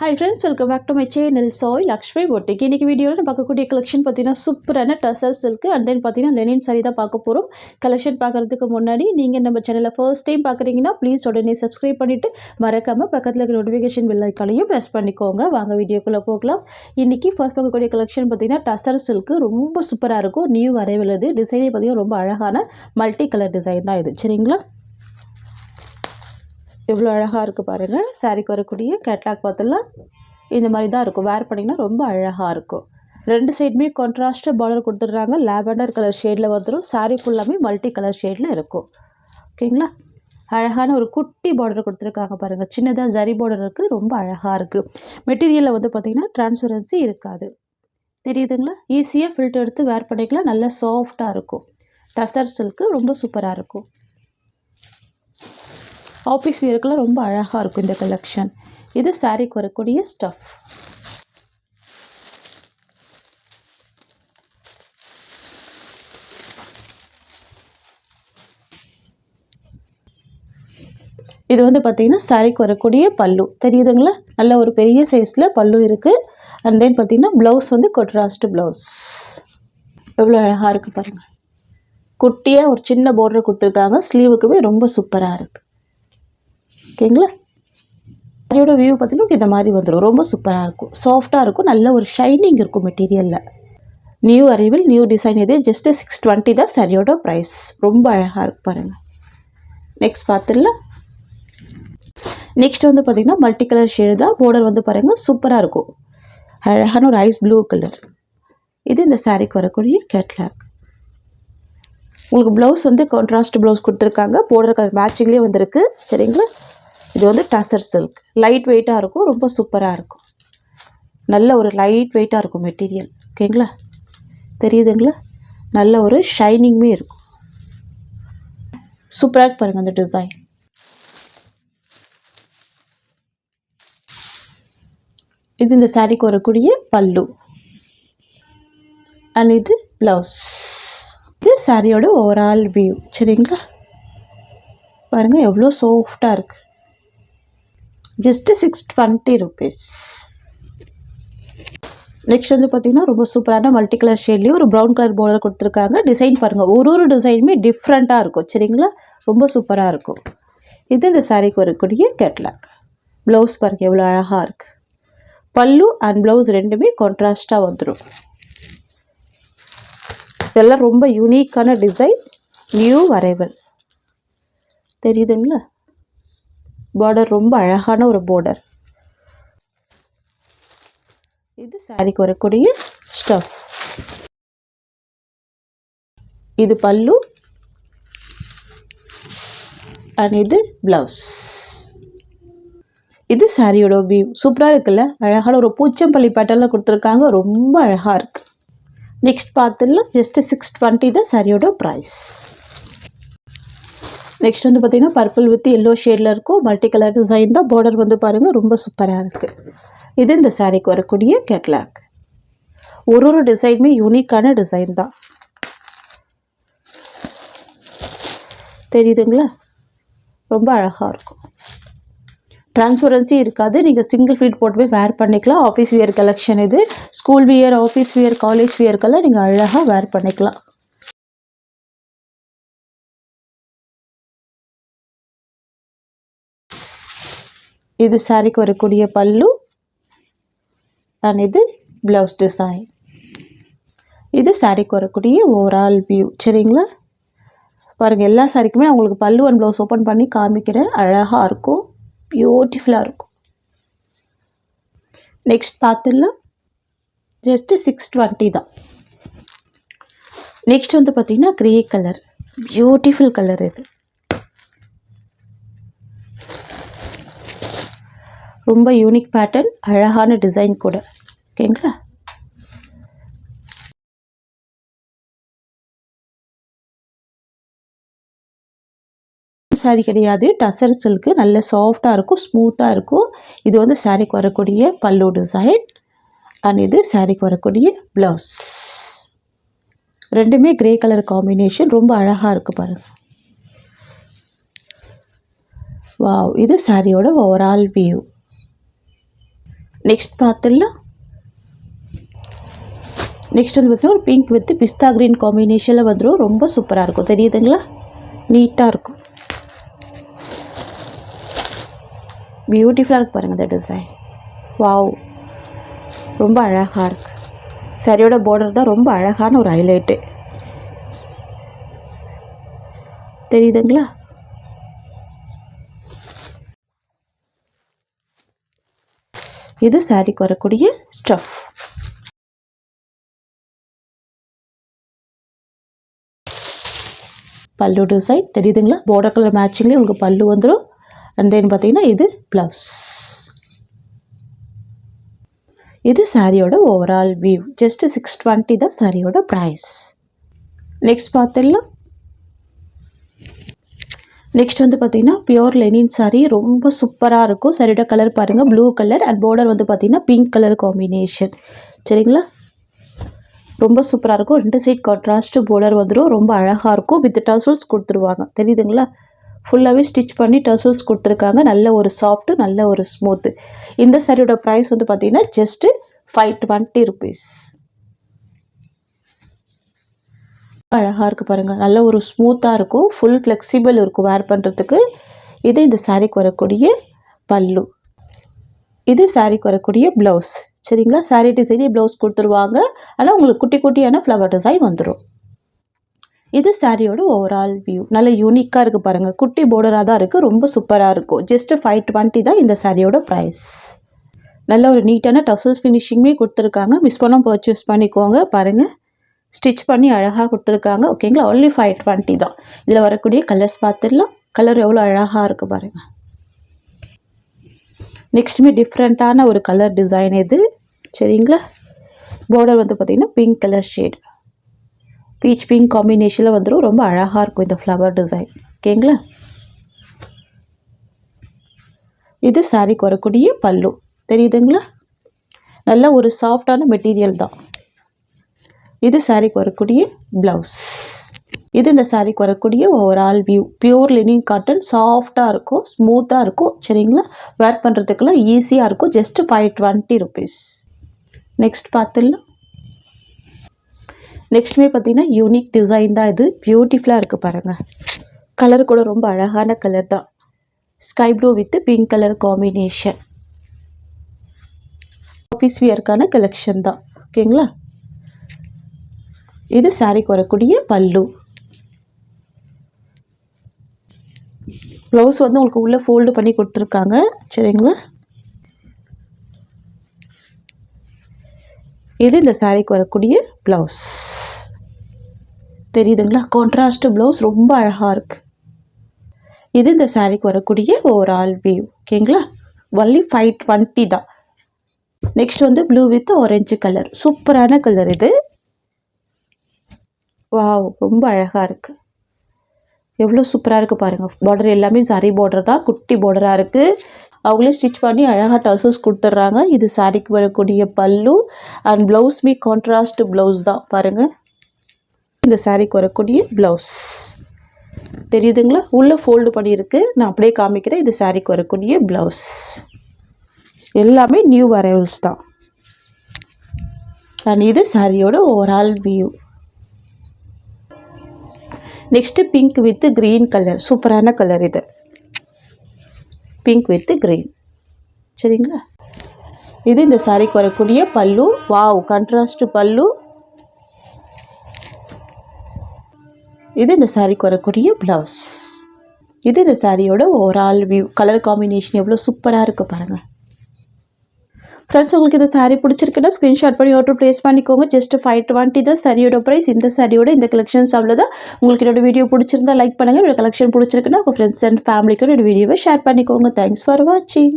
Hi friends, welcome back to my channel Soy Lakshmi Boutique. இன்னைக்கு வீடியோவில் நம்ம பார்க்கக்கூடிய கலெக்ஷன் பார்த்தீங்கன்னா சூப்பரான டசர் சில்க் அண்ட் தென் பார்த்தீங்கன்னா லெனின் சாரி தான் பார்க்க போகிறோம். கலெக்ஷன் பார்க்குறதுக்கு முன்னாடி நீங்கள் நம்ம சேனலை ஃபர்ஸ்ட் டைம் பார்க்குறீங்கன்னா ப்ளீஸ் உடனே சப்ஸ்கிரைப் பண்ணிவிட்டு மறக்காமல் பக்கத்தில் இருக்கிற நோட்டிஃபிகேஷன் பெல் ஐக்கானையும் ப்ரெஸ் பண்ணிக்கோங்க. வாங்க வீடியோக்குள்ளே போகலாம். இன்றைக்கி ஃபர்ஸ்ட் பார்க்கக்கூடிய கலெக்ஷன் பார்த்தீங்கன்னா டசர் சில்க் ரொம்ப சூப்பராக இருக்கும். நியூ அரைவல் இது. டிசைனே பார்த்தீங்கன்னா ரொம்ப அழகான மல்டி கலர் டிசைன் தான் இது. சரிங்களா? எவ்வளோ அழகாக இருக்குது பாருங்கள். சாரிக்கு வரக்கூடிய கேட்லாக் பார்த்துலாம் இந்த மாதிரி தான் இருக்கும். வேர் பண்ணிங்கன்னா ரொம்ப அழகாக இருக்கும். ரெண்டு சைடுமே கான்ட்ராஸ்ட்டு பார்டர் கொடுத்துட்றாங்க. லாவெண்டர் கலர் ஷேடில் வந்துடும். சாரீ ஃபுல்லாமே மல்டி கலர் ஷேடில் இருக்கும். ஓகேங்களா? அழகான ஒரு குட்டி பார்டர் கொடுத்துருக்காங்க பாருங்கள். சின்னதாக ஜரி பார்டர் இருக்குது. ரொம்ப அழகாக இருக்குது. மெட்டீரியலில் வந்து பார்த்திங்கன்னா டிரான்ஸ்பரன்சி இருக்காது. தெரியுதுங்களா? ஈஸியாக ஃபில்டர் எடுத்து வேர் பண்ணிக்கலாம். நல்லா சாஃப்டாக இருக்கும். டசர் சில்க்கு ரொம்ப சூப்பராக இருக்கும். ஆஃபீஸ் வியருக்குலாம் ரொம்ப அழகாக இருக்கும் இந்த கலெக்ஷன். இது சாரீக்கு வரக்கூடிய ஸ்டஃப். இது வந்து பார்த்திங்கன்னா சாரீக்கு வரக்கூடிய பல்லு. தெரியுதுங்களா? நல்ல ஒரு பெரிய சைஸில் பல்லு இருக்குது. அண்ட் தென் பார்த்திங்கன்னா ப்ளவுஸ் வந்து கான்ட்ராஸ்ட் ப்ளவுஸ். எவ்வளோ அழகாக இருக்குது பாருங்கள். குட்டியாக ஒரு சின்ன பார்டர் கொடுத்துருக்காங்க. ஸ்லீவுக்குமே ரொம்ப சூப்பராக இருக்குது. ஓகேங்களா? சாரியோட வியூ பார்த்தீங்கன்னா இந்த மாதிரி வந்துடும். ரொம்ப சூப்பராக இருக்கும். சாஃப்டாக இருக்கும். நல்ல ஒரு ஷைனிங் இருக்கும் மெட்டீரியலில். New arrival, new design. இது ஜஸ்ட்டு 620 தான் சாரியோட ப்ரைஸ். ரொம்ப அழகாக இருக்கு பாருங்கள். நெக்ஸ்ட் பார்த்துடலாம். நெக்ஸ்ட் வந்து பார்த்திங்கன்னா மல்டி கலர் ஷேடு தான். பார்டர் வந்து பாருங்கள் சூப்பராக இருக்கும். அழகான ஒரு ஐஸ் ப்ளூ கலர். இது இந்த சாரிக்கு வரக்கூடிய கேட்லாக். உங்களுக்கு ப்ளவுஸ் வந்து கான்ட்ராஸ்ட் ப்ளவுஸ் கொடுத்துருக்காங்க. பார்டர் கலர் மேட்சிங்லேயே வந்திருக்கு. சரிங்களா? இது வந்து டசர் சில்க். லைட் வெயிட்டாக இருக்கும். ரொம்ப சூப்பராக இருக்கும். நல்ல ஒரு லைட் வெயிட்டாக இருக்கும் மெட்டீரியல். ஓகேங்களா? தெரியுதுங்களா? நல்ல ஒரு ஷைனிங்குமே இருக்கும். சூப்பராக பாருங்கள் அந்த டிசைன். இது இந்த சாரிக்கு வரக்கூடிய பல்லு அண்ட் இது ப்ளவுஸ். இது சாரியோட ஓவரால் வியூ. சரிங்களா? பாருங்கள் எவ்வளோ சாஃப்டாக இருக்குது. Just 620 rupees. நெக்ஸ்ட் வந்து பார்த்திங்கன்னா ரொம்ப சூப்பரான மல்டி கலர் ஷேட்லேயும் ஒரு ப்ரௌன் கலர் பார்டர் கொடுத்துருக்காங்க. டிசைன் பாருங்கள். ஒரு டிசைனுமே டிஃப்ரெண்ட்டாக இருக்கும். சரிங்களா? ரொம்ப சூப்பராக இருக்கும். இது இந்த சாரிக்கு வரக்கூடிய கேட்லாக். ப்ளவுஸ் பாருங்கள் எவ்வளோ அழகாக இருக்குது. பல்லு அண்ட் ப்ளவுஸ் ரெண்டுமே கான்ட்ராஸ்ட்டாக வந்துடும். இதெல்லாம் ரொம்ப யூனிக்கான டிசைன். New arrival. தெரியுதுங்களா? பார்டர் ரொம்ப அழகான ஒரு பார்டர். இது சாரிக்கு வரக்கூடிய ஸ்டஃப். இது பல்லு அண்ட் இது ப்ளவுஸ். இது சாரியோட வியூ. சூப்பராக இருக்குல்ல? அழகான ஒரு பூச்சம்பள்ளி பேட்டர்னில் கொடுத்துருக்காங்க. ரொம்ப அழகாக இருக்குது. நெக்ஸ்ட் பார்த்துடலாம். ஜஸ்ட்டு 620 தான் சாரியோட ப்ரைஸ். நெக்ஸ்ட் வந்து பார்த்திங்கன்னா பர்பிள் வித் எல்லோ ஷேடில் இருக்கும். மல்டி கலர் டிசைன் தான். பார்டர் வந்து பாருங்கள் ரொம்ப சூப்பராக இருக்குது. இது இந்த சாரிக்கு வரக்கூடிய கேட்லாக். ஒரு டிசைனுமே யூனிக்கான டிசைன் தான். தெரியுதுங்களா? ரொம்ப அழகாக இருக்கும். டிரான்ஸ்பரன்சி இருக்காது. நீங்கள் சிங்கிள் ஃபீட் போட்டு வேர் பண்ணிக்கலாம். ஆஃபீஸ் வியர் கலெக்ஷன் இது. School wear, office wear, college வியர்க்கெல்லாம் நீங்கள் அழகாக வேர் பண்ணிக்கலாம். இது சாரிக்கு வரக்கூடிய பல்லு அண்ட் இது ப்ளவுஸ் டிசைன். இது சாரிக்கு வரக்கூடிய ஓவரால் வியூ. சரிங்களா? பாருங்கள் எல்லா சாரிக்குமே நான் உங்களுக்கு பல்லு அண்ட் ப்ளவுஸ் ஓப்பன் பண்ணி காமிக்கிறேன். அழகாக இருக்கும். பியூட்டிஃபுல்லாக இருக்கும். நெக்ஸ்ட் பார்த்துடலாம். ஜஸ்ட்டு 620 தான். நெக்ஸ்ட் வந்து பார்த்திங்கன்னா க்ரே கலர். பியூட்டிஃபுல் கலர் இது. ரொம்ப யூனிக் பேட்டர்ன். அழகான டிசைன் கூட. ஓகேங்களா? சாரி கிடையாது. டசர் சில்க்கு. நல்ல சாஃப்டாக இருக்கும். ஸ்மூத்தாக இருக்கும். இது வந்து சாரிக்கு வரக்கூடிய பல்லு டிசைன் அண்ட் இது சாரிக்கு வரக்கூடிய ப்ளவுஸ். ரெண்டுமே கிரே கலர் காம்பினேஷன். ரொம்ப அழகாக இருக்குது பாருங்கள். வாவ்! இது சாரியோட ஓவரால் வியூ. நெக்ஸ்ட் பார்த்துடலாம். நெக்ஸ்ட் வந்து பார்த்திங்கன்னா ஒரு பிங்க் வித் பிஸ்தா க்ரீன் காம்பினேஷனில் வந்துடும். ரொம்ப சூப்பராக இருக்கும், தெரியுதுங்களா? நீட்டாக இருக்கும், பியூட்டிஃபுல்லாக இருக்குது பாருங்கள் இந்த டிசைன். வாவ், ரொம்ப அழகாக இருக்குது. சரியோட பார்டர் தான் ரொம்ப அழகான ஒரு ஹைலைட்டு, தெரியுதுங்களா? இது சாரிக்கு வரக்கூடிய ஸ்டஃப். பல்லு டிசைன் தெரியுதுங்களா? பார்டர் கலர் மேட்சிங்லேயே உங்களுக்கு பல்லு வந்துடும். அண்ட் தென் பார்த்தீங்கன்னா இது ப்ளவுஸ். இது சாரியோட ஓவரால் வியூ. ஜஸ்ட் 620 தான் சாரியோட ப்ரைஸ். நெக்ஸ்ட் பார்த்துடலாம். நெக்ஸ்ட் வந்து பார்த்திங்கன்னா பியோர் லெனின் சாரீ, ரொம்ப சூப்பராக இருக்கும். சாரியோட கலர் பாருங்கள், ப்ளூ கலர். அண்ட் பார்டர் வந்து பார்த்திங்கன்னா பிங்க் கலர் காம்பினேஷன், சரிங்களா? ரொம்ப சூப்பராக இருக்கும். 2 சைட் கான்ட்ராஸ்ட் பார்டர் வந்துடும். ரொம்ப அழகாக இருக்கும். வித் டர்சல்ஸ் கொடுத்துருவாங்க, தெரியுதுங்களா? ஃபுல்லாகவே ஸ்டிச் பண்ணி டர்சல்ஸ் கொடுத்துருக்காங்க. நல்ல ஒரு சாஃப்ட்டு, நல்ல ஒரு ஸ்மூத்து. இந்த சாரியோட ப்ரைஸ் வந்து பார்த்திங்கன்னா ஜஸ்ட்டு 520 ருபீஸ். அழகாக இருக்குது பாருங்கள், நல்ல ஒரு ஸ்மூத்தாக இருக்கும். ஃபுல் ஃப்ளெக்சிபிள் இருக்கும் வேர் பண்ணுறதுக்கு. இது இந்த சாரிக்கு வரக்கூடிய பல்லு. இது சாரிக்கு வரக்கூடிய ப்ளவுஸ், சரிங்களா? சாரீ டிசைனே ப்ளவுஸ் கொடுத்துருவாங்க. ஆனால் உங்களுக்கு குட்டி குட்டியான ஃப்ளவர் டிசைன் வந்துடும். இது சாரியோட ஓவரால் வியூ. நல்ல யூனிக்காக இருக்குது பாருங்கள். குட்டி பார்டராக தான் இருக்குது, ரொம்ப சூப்பராக இருக்கும். ஜஸ்ட்டு 520 தான் இந்த சாரியோட ப்ரைஸ். நல்ல ஒரு நீட்டான டசல்ஸ் ஃபினிஷிங்குமே கொடுத்துருக்காங்க. மிஸ் பண்ணால் பர்ச்சேஸ் பண்ணிக்கோங்க. பாருங்கள், ஸ்டிச் பண்ணி அழகாக கொடுத்துருக்காங்க. ஓகேங்களா? ஒன்லி 520 தான். இதில் வரக்கூடிய கலர்ஸ் பார்த்துடலாம். கலர் எவ்வளோ அழகாக இருக்குது பாருங்கள். நெக்ஸ்ட்டுமே டிஃப்ரெண்ட்டான ஒரு கலர் டிசைன் இது, சரிங்களா? பார்டர் வந்து பார்த்திங்கன்னா pink colour shade, beach pink காம்பினேஷனில் வந்துடும். ரொம்ப அழகாக இருக்கும் இந்த ஃப்ளவர் டிசைன், ஓகேங்களா? இது சாரிக்கு வரக்கூடிய பல்லு, தெரியுதுங்களா? நல்ல ஒரு சாஃப்டான மெட்டீரியல் தான். இது சாரிக்கு வரக்கூடிய ப்ளவுஸ். இது இந்த சாரிக்கு வரக்கூடிய overall view. Pure linen cotton, சாஃப்டாக இருக்கும், ஸ்மூத்தாக இருக்கும், சரிங்களா? வேர் பண்ணுறதுக்கெல்லாம் ஈஸியாக இருக்கும். Just 520 rupees. நெக்ஸ்ட் பார்த்துடலாம். நெக்ஸ்ட்டுமே பார்த்தீங்கன்னா யூனிக் டிசைன் தான். இது பியூட்டிஃபுல்லாக இருக்குது பாருங்கள். கலர் கூட ரொம்ப அழகான கலர் தான். Sky blue with pink colour combination. Office வியர்க்கான கலெக்ஷன் தான், ஓகேங்களா? இது சாரிக்கு வரக்கூடிய பல்லு. ப்ளவுஸ் வந்து உங்களுக்கு உள்ளே ஃபோல்டு பண்ணி கொடுத்துருக்காங்க, சரிங்களா? இது இந்த சாரிக்கு வரக்கூடிய ப்ளவுஸ், தெரியுதுங்களா? கான்ட்ராஸ்ட் ப்ளவுஸ் ரொம்ப அழகாக இருக்குது. இது இந்த சாரிக்கு வரக்கூடிய ஓவரால் வியூ, ஓகேங்களா? ஒன்லி 520 தான். நெக்ஸ்ட் வந்து ப்ளூ வித் ஆரஞ்சு கலர், சூப்பரான கலர் இது. வாவ், ரொம்ப அழகாக இருக்குது. எவ்வளோ சூப்பராக இருக்குது பாருங்கள். பார்டர் எல்லாமே சாரி பார்டர் தான், குட்டி பார்டராக இருக்குது. அவங்களே ஸ்டிச் பண்ணி அழகாக டர்சல்ஸ் கொடுத்துட்றாங்க. இது சாரிக்கு வரக்கூடிய பல்லு. அண்ட் ப்ளவுஸ்மே கான்ட்ராஸ்ட் ப்ளவுஸ் தான் பாருங்கள். இந்த சாரிக்கு வரக்கூடிய ப்ளவுஸ், தெரியுதுங்களா? உள்ளே ஃபோல்டு பண்ணியிருக்கு. நான் அப்படியே காமிக்கிறேன். இது சாரிக்கு வரக்கூடிய ப்ளவுஸ். எல்லாமே நியூ அரைவல்ஸ் தான். அண்ட் இது சாரியோட overall view. Next pink with green colour, சூப்பரான கலர் இது. பிங்க் வித் க்ரீன், சரிங்களா? இது இந்த சாரிக்கு வரக்கூடிய பல்லு. வாவ், கான்ட்ராஸ்ட் பல்லு. இது இந்த சாரிக்கு வரக்கூடிய ப்ளவுஸ். இது இந்த சாரியோட ஓவரால் வியூ. கலர் காம்பினேஷன் எவ்வளோ சூப்பராக இருக்குது பாருங்கள். ஃப்ரெண்ட்ஸ், உங்களுக்கு இந்த சாரீ பிடிச்சிருக்குன்னா ஸ்க்ரீன்ஷாட் பண்ணி ஆர்டர் ப்ளேஸ் பண்ணிக்கோங்க. ஜஸ்ட் 520 தான் சாரியோட ப்ரைஸ். இந்த சாரியோட இந்த கலெக்ஷன்ஸ் அவ்வளோதான். உங்களுக்கு என்னோட வீடியோ பிடிச்சிருந்தா லைக் பண்ணுங்கள். என்னோட கலெக்ஷன் பிடிச்சிருக்குன்னா உங்கள் ஃப்ரெண்ட்ஸ் அண்ட் ஃபேமிலிக்கு என்னோட வீடியோவை ஷேர் பண்ணிக்கோங்க. தேங்க்ஸ் ஃபார் வாட்சிங்.